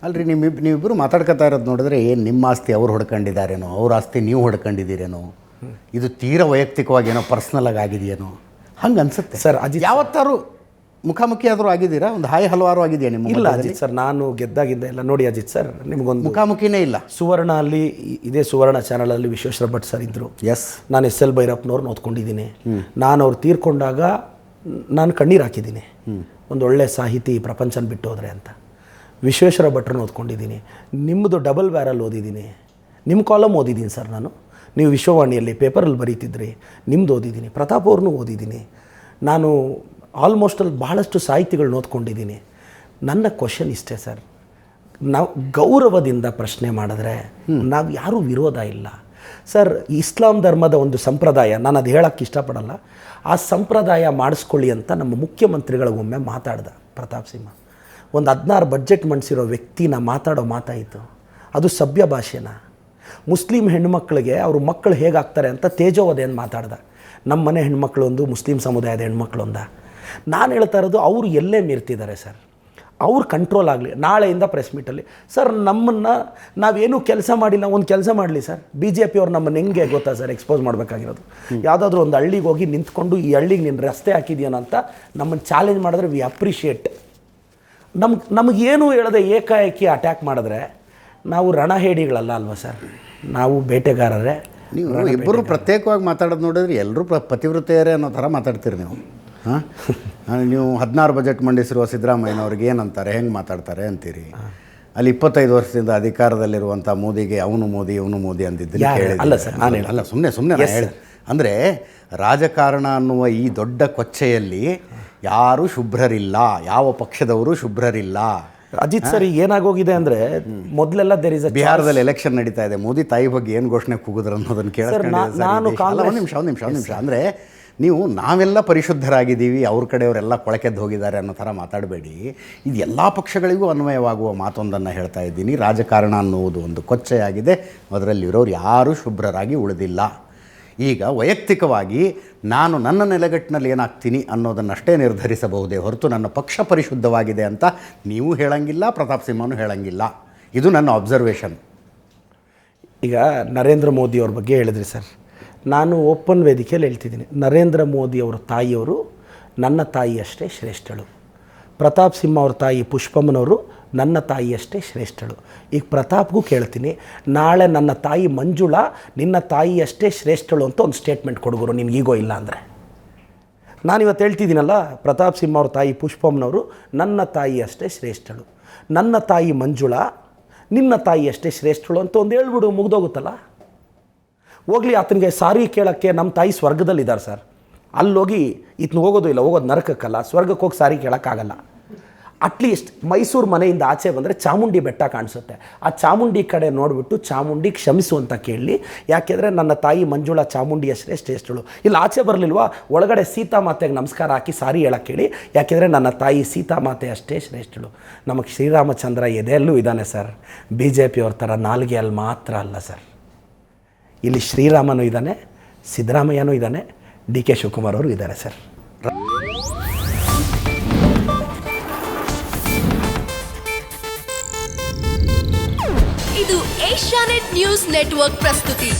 ಅಲ್ರಿ ನೀವಿಬ್ಬರು ಮಾತಾಡ್ಕೊತಾ ಇರೋದು ನೋಡಿದ್ರೆ ಏನು ನಿಮ್ಮ ಆಸ್ತಿ ಅವ್ರು ಹೊಡ್ಕೊಂಡಿದ್ದಾರೇನೋ, ಅವ್ರ ಆಸ್ತಿ ನೀವು ಹೊಡ್ಕೊಂಡಿದ್ದೀರೇನೋ, ಇದು ತೀರಾ ವೈಯಕ್ತಿಕವಾಗಿ ಏನೋ ಪರ್ಸ್ನಲಾಗಿ ಆಗಿದೆಯೇನೋ ಹಂಗೆ ಅನಿಸುತ್ತೆ ಸರ್. ಅಜಿತ್ ಯಾವತ್ತಾರು ಮುಖಾಮುಖಿ ಆದರೂ ಆಗಿದ್ದೀರಾ? ಒಂದು ಹಾಯ್ ಹಲವಾರು ಆಗಿದೆಯಾ ನಿಮ್ಮ? ಇಲ್ಲ ಅಜಿತ್ ಸರ್, ನಾನು ಗೆದ್ದಾಗಿದ್ದ ಎಲ್ಲ ನೋಡಿ ಅಜಿತ್ ಸರ್, ನಿಮಗೊಂದು ಮುಖಾಮುಖಿನೇ ಇಲ್ಲ. ಸುವರ್ಣ ಅಲ್ಲಿ ಇದೇ ಸುವರ್ಣ ಚಾನಲಲ್ಲಿ ವಿಶ್ವೇಶ್ವರ ಭಟ್ ಸರ್ ಇದ್ದರು. ಎಸ್, ನಾನು SL ಭೈರಪ್ಪನವ್ರನ್ನ ಓದ್ಕೊಂಡಿದ್ದೀನಿ. ನಾನು ಅವ್ರು ತೀರ್ಕೊಂಡಾಗ ನಾನು ಕಣ್ಣೀರು ಹಾಕಿದ್ದೀನಿ. ಒಂದು ಒಳ್ಳೆ ಸಾಹಿತಿ ಪ್ರಪಂಚನ ಬಿಟ್ಟು ಹೋದರೆ ಅಂತ. ವಿಶ್ವೇಶ್ವರ ಭಟ್ರನ್ನ ಓದ್ಕೊಂಡಿದ್ದೀನಿ. ನಿಮ್ಮದು ಡಬಲ್ ಬ್ಯಾರಲ್ ಓದಿದ್ದೀನಿ. ನಿಮ್ಮ ಕಾಲಮ್ ಓದಿದ್ದೀನಿ ಸರ್ ನಾನು. ನೀವು ವಿಶ್ವವಾಣಿಯಲ್ಲಿ ಪೇಪರಲ್ಲಿ ಬರೀತಿದ್ರಿ, ನಿಮ್ಮದು ಓದಿದ್ದೀನಿ. ಪ್ರತಾಪ್ ಅವ್ರನ್ನೂ ಓದಿದ್ದೀನಿ. ನಾನು ಆಲ್ಮೋಸ್ಟ್ ಅಲ್ಲಿ ಭಾಳಷ್ಟು ಸಾಹಿತಿಗಳನ್ನ ಓದ್ಕೊಂಡಿದ್ದೀನಿ. ನನ್ನ ಕ್ವಶನ್ ಇಷ್ಟೇ ಸರ್, ನಾವು ಗೌರವದಿಂದ ಪ್ರಶ್ನೆ ಮಾಡಿದ್ರೆ ನಾವು ಯಾರೂ ವಿರೋಧ ಇಲ್ಲ ಸರ್. ಇಸ್ಲಾಂ ಧರ್ಮದ ಒಂದು ಸಂಪ್ರದಾಯ, ನಾನು ಅದು ಹೇಳೋಕ್ಕೆ ಇಷ್ಟಪಡಲ್ಲ, ಆ ಸಂಪ್ರದಾಯ ಮಾಡಿಸ್ಕೊಳ್ಳಿ ಅಂತ ನಮ್ಮ ಮುಖ್ಯಮಂತ್ರಿಗಳಿಗೊಮ್ಮೆ ಮಾತಾಡ್ದ ಪ್ರತಾಪ್ ಸಿಂಹ. ಒಂದು 16 ಬಡ್ಜೆಟ್ ಮಂಡಿಸಿರೋ ವ್ಯಕ್ತಿನ ಮಾತಾಡೋ ಮಾತಾಯಿತು. ಅದು ಸಭ್ಯ ಭಾಷೆನ? ಮುಸ್ಲಿಂ ಹೆಣ್ಮಕ್ಳಿಗೆ ಅವ್ರ ಮಕ್ಕಳು ಹೇಗಾಗ್ತಾರೆ ಅಂತ ತೇಜೋವಧೆಯನ್ನು ಮಾತಾಡ್ದ. ನಮ್ಮ ಮನೆ ಹೆಣ್ಮಕ್ಳು ಒಂದು, ಮುಸ್ಲಿಂ ಸಮುದಾಯದ ಹೆಣ್ಮಕ್ಳು ಒಂದ. ನಾನು ಹೇಳ್ತಾ ಇರೋದು ಅವರು ಎಲ್ಲೇ ಮೀರ್ತಿದ್ದಾರೆ ಸರ್, ಅವ್ರು ಕಂಟ್ರೋಲ್ ಆಗಲಿ. ನಾಳೆಯಿಂದ ಪ್ರೆಸ್ ಮೀಟಲ್ಲಿ ಸರ್ ನಮ್ಮನ್ನು ನಾವೇನೂ ಕೆಲಸ ಮಾಡಿಲ್ಲ, ಒಂದು ಕೆಲಸ ಮಾಡಲಿ ಸರ್. BJP ಅವ್ರು ನಮ್ಮನ್ನು ಹೆಂಗೆ ಗೊತ್ತಾ ಸರ್ ಎಕ್ಸ್ಪೋಸ್ ಮಾಡಬೇಕಾಗಿರೋದು? ಯಾವುದಾದ್ರೂ ಒಂದು ಹಳ್ಳಿಗೆ ಹೋಗಿ ನಿಂತ್ಕೊಂಡು ಈ ಹಳ್ಳಿಗೆ ನೀನು ರಸ್ತೆ ಹಾಕಿದ್ಯಾನ ಅಂತ ನಮ್ಮನ್ನು ಚಾಲೆಂಜ್ ಮಾಡಿದ್ರೆ ವಿ ಅಪ್ರಿಷಿಯೇಟ್. ನಮಗೇನು ಹೇಳದೆ ಏಕಾಏಕಿ ಅಟ್ಯಾಕ್ ಮಾಡಿದ್ರೆ ನಾವು ರಣಹೇಡಿಗಳಲ್ಲ ಅಲ್ವಾ ಸರ್, ನಾವು ಬೇಟೆಗಾರರೇ. ನೀವು ಇಬ್ಬರು ಪ್ರತ್ಯೇಕವಾಗಿ ಮಾತಾಡೋದು ನೋಡಿದ್ರೆ ಎಲ್ಲರೂ ಪತಿವೃತ್ತೆಯರೇ ಅನ್ನೋ ಥರ ಮಾತಾಡ್ತೀರಿ ನೀವು. ಹಾಂ, ನೀವು 16 ಬಜೆಟ್ ಮಂಡಿಸಿರುವ ಸಿದ್ದರಾಮಯ್ಯನವ್ರಿಗೆ ಏನಂತಾರೆ, ಹೆಂಗೆ ಮಾತಾಡ್ತಾರೆ ಅಂತೀರಿ. ಅಲ್ಲಿ 25 ವರ್ಷದಿಂದ ಅಧಿಕಾರದಲ್ಲಿರುವಂಥ ಮೋದಿಗೆ ಅವನು ಮೋದಿ ಇವನು ಮೋದಿ ಅಂದಿದ್ದು ಅಲ್ಲ ಸರ್, ಅಲ್ಲ ಸುಮ್ಮನೆ ಹೇಳಿ. ಅಂದರೆ ರಾಜಕಾರಣ ಅನ್ನುವ ಈ ದೊಡ್ಡ ಕೊಚ್ಚೆಯಲ್ಲಿ ಯಾರೂ ಶುಭ್ರರಿಲ್ಲ, ಯಾವ ಪಕ್ಷದವರು ಶುಭ್ರರಿಲ್ಲ. ಅಜಿತ್ ಸರ್ ಏನಾಗೋಗಿದೆ ಅಂದರೆ ಮೊದಲೆಲ್ಲ ಬಿಹಾರದಲ್ಲಿ ಎಲೆಕ್ಷನ್ ನಡೀತಾ ಇದೆ, ಮೋದಿ ತಾಯಿ ಬಗ್ಗೆ ಏನು ಘೋಷಣೆ ಕೂಗಿದ್ರು ಅನ್ನೋದನ್ನು ಕೇಳಿದ್ರೆ ಒಂದು ನಿಮಿಷ ಅಂದರೆ ನೀವು ನಾವೆಲ್ಲ ಪರಿಶುದ್ಧರಾಗಿದ್ದೀವಿ, ಅವ್ರ ಕಡೆಯವರೆಲ್ಲ ಕೊಳಕೆದ್ದು ಹೋಗಿದ್ದಾರೆ ಅನ್ನೋ ಥರ ಮಾತಾಡಬೇಡಿ. ಇದು ಎಲ್ಲ ಪಕ್ಷಗಳಿಗೂ ಅನ್ವಯವಾಗುವ ಮಾತೊಂದನ್ನು ಹೇಳ್ತಾ ಇದ್ದೀನಿ. ರಾಜಕಾರಣ ಅನ್ನುವುದು ಒಂದು ಕೊಚ್ಚೆಯಾಗಿದೆ, ಅದರಲ್ಲಿರೋರು ಯಾರೂ ಶುಭ್ರರಾಗಿ ಉಳಿದಿಲ್ಲ. ಈಗ ವೈಯಕ್ತಿಕವಾಗಿ ನಾನು ನನ್ನ ನೆಲೆಗಟ್ಟಿನಲ್ಲಿ ಏನಾಗ್ತೀನಿ ಅನ್ನೋದನ್ನಷ್ಟೇ ನಿರ್ಧರಿಸಬಹುದೇ ಹೊರತು ನನ್ನ ಪಕ್ಷ ಪರಿಶುದ್ಧವಾಗಿದೆ ಅಂತ ನೀವು ಹೇಳಂಗಿಲ್ಲ, ಪ್ರತಾಪ್ ಸಿಂಹನೂ ಹೇಳಂಗಿಲ್ಲ. ಇದು ನನ್ನ ಅಬ್ಸರ್ವೇಷನ್. ಈಗ ನರೇಂದ್ರ ಮೋದಿ ಅವ್ರ ಬಗ್ಗೆ ಹೇಳಿದ್ರಿ ಸರ್, ನಾನು ಓಪನ್ ವೇದಿಕೆಯಲ್ಲಿ ಹೇಳ್ತಿದ್ದೀನಿ, ನರೇಂದ್ರ ಮೋದಿಯವರ ತಾಯಿಯವರು ನನ್ನ ತಾಯಿಯಷ್ಟೇ ಶ್ರೇಷ್ಠಳು. ಪ್ರತಾಪ್ ಸಿಂಹ ಅವ್ರ ತಾಯಿ ಪುಷ್ಪಮ್ಮನವರು ನನ್ನ ತಾಯಿಯಷ್ಟೇ ಶ್ರೇಷ್ಠಳು. ಈಗ ಪ್ರತಾಪ್ಗೂ ಕೇಳ್ತೀನಿ, ನಾಳೆ ನನ್ನ ತಾಯಿ ಮಂಜುಳಾ ನಿನ್ನ ತಾಯಿಯಷ್ಟೇ ಶ್ರೇಷ್ಠಳು ಅಂತ ಒಂದು ಸ್ಟೇಟ್ಮೆಂಟ್ ಕೊಡುಗರು, ನಿಮ್ಗೆ ಈಗೋ ಇಲ್ಲ ಅಂದರೆ. ನಾನಿವತ್ತು ಹೇಳ್ತಿದ್ದೀನಲ್ಲ, ಪ್ರತಾಪ್ ಸಿಂಹ ಅವ್ರ ತಾಯಿ ಪುಷ್ಪಮ್ಮನವರು ನನ್ನ ತಾಯಿಯಷ್ಟೇ ಶ್ರೇಷ್ಠಳು, ನನ್ನ ತಾಯಿ ಮಂಜುಳಾ ನಿನ್ನ ತಾಯಿಯಷ್ಟೇ ಶ್ರೇಷ್ಠಳು ಅಂತ ಒಂದು ಹೇಳ್ಬಿಡು, ಮುಗ್ದೋಗುತ್ತಲ್ಲ. ಹೋಗಲಿ, ಆತನಿಗೆ ಸಾರಿ ಕೇಳೋಕ್ಕೆ ನಮ್ಮ ತಾಯಿ ಸ್ವರ್ಗದಲ್ಲಿದ್ದಾರೆ ಸರ್. ಅಲ್ಲೋಗಿ ಈತನ ಹೋಗೋದು ಇಲ್ಲ, ಹೋಗೋದು ನರಕಕ್ಕಲ್ಲ, ಸ್ವರ್ಗಕ್ಕೆ ಹೋಗಿ ಸಾರಿ ಕೇಳೋಕ್ಕಾಗಲ್ಲ. ಅಟ್ಲೀಸ್ಟ್ ಮೈಸೂರು ಮನೆಯಿಂದ ಆಚೆ ಬಂದರೆ ಚಾಮುಂಡಿ ಬೆಟ್ಟ ಕಾಣಿಸುತ್ತೆ. ಆ ಚಾಮುಂಡಿ ಕಡೆ ನೋಡಿಬಿಟ್ಟು ಚಾಮುಂಡಿ ಕ್ಷಮಿಸು ಅಂತ ಕೇಳಿ. ಯಾಕೆಂದರೆ ನನ್ನ ತಾಯಿ ಮಂಜುಳಾ ಚಾಮುಂಡಿಯಷ್ಟೇ ಶ್ರೇಷ್ಠಳು. ಇಲ್ಲ ಆಚೆ ಬರಲಿಲ್ವಾ, ಒಳಗಡೆ ಸೀತಾಮಾತೆಗೆ ನಮಸ್ಕಾರ ಹಾಕಿ ಸಾರಿ ಹೇಳಕ್ಕೆ ಹೇಳಿ. ಯಾಕೆಂದರೆ ನನ್ನ ತಾಯಿ ಸೀತಾಮಾತೆ ಅಷ್ಟೇ ಶ್ರೇಷ್ಠಳು. ನಮಗೆ ಶ್ರೀರಾಮಚಂದ್ರ ಎದೆಯಲ್ಲೂ ಇದ್ದಾನೆ ಸರ್. BJP ಅವ್ರ ಥರ ನಾಲ್ಗೆಯಲ್ಲಿ ಮಾತ್ರ ಅಲ್ಲ ಸರ್, ಇಲ್ಲಿ ಶ್ರೀರಾಮನೂ ಇದ್ದಾನೆ, ಸಿದ್ದರಾಮಯ್ಯನೂ ಇದ್ದಾನೆ, DK ಶಿವಕುಮಾರ್ ಅವರು ಇದ್ದಾರೆ ಸರ್. ಇದು ಏಷ್ಯಾನೆಟ್ ನ್ಯೂಸ್ ನೆಟ್ವರ್ಕ್ ಪ್ರಸ್ತುತಿ.